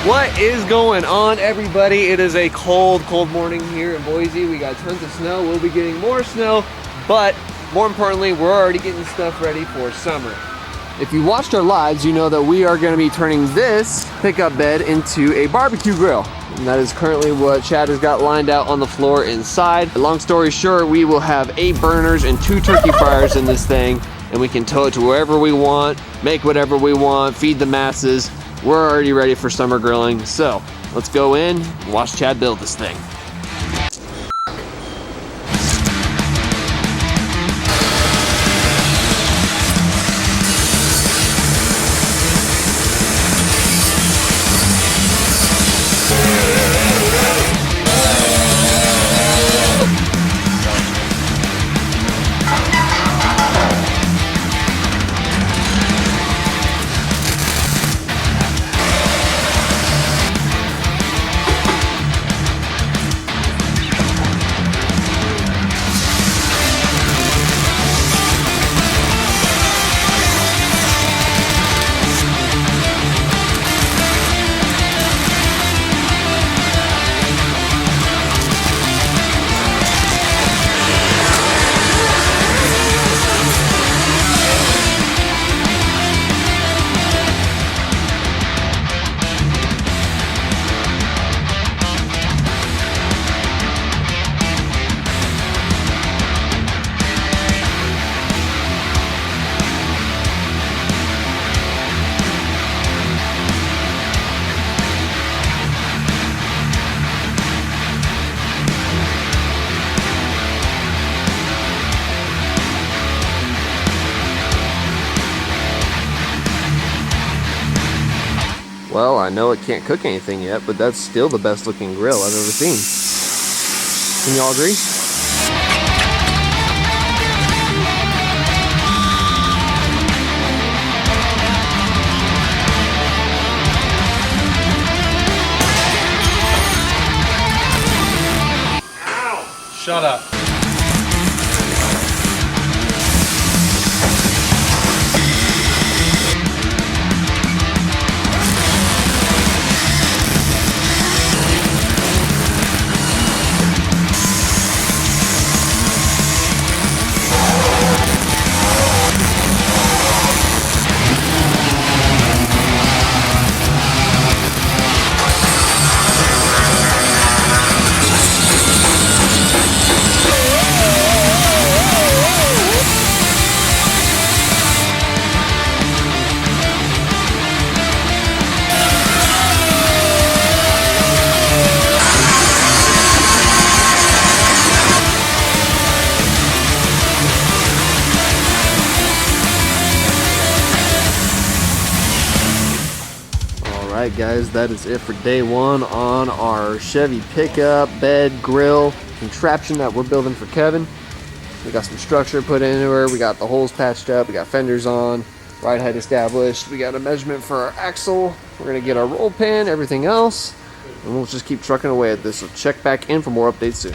What is going on, everybody? It is a cold morning here in Boise. We got tons of snow. We'll be getting more snow, but more importantly, we're already getting stuff ready for summer. If you watched our lives, you know that we are going to be turning this pickup bed into a barbecue grill. And that is currently what Chad has got lined out on the floor inside. Long story short, we will have 8 burners and 2 turkey fryers in this thing, and we can tow it to wherever we want, make whatever we want, feed the masses. We're already ready for summer grilling, so let's go in and watch Chad build this thing. Well, I know it can't cook anything yet, but that's still the best looking grill I've ever seen. Can y'all agree? Ow! Shut up. Alright guys, that is it for day one on our Chevy pickup, bed, grill, contraption that we're building for Kevin. We got some structure put into her, we got the holes patched up, we got fenders on, ride height established, we got a measurement for our axle, we're going to get our roll pin, everything else, and we'll just keep trucking away at this, so check back in for more updates soon.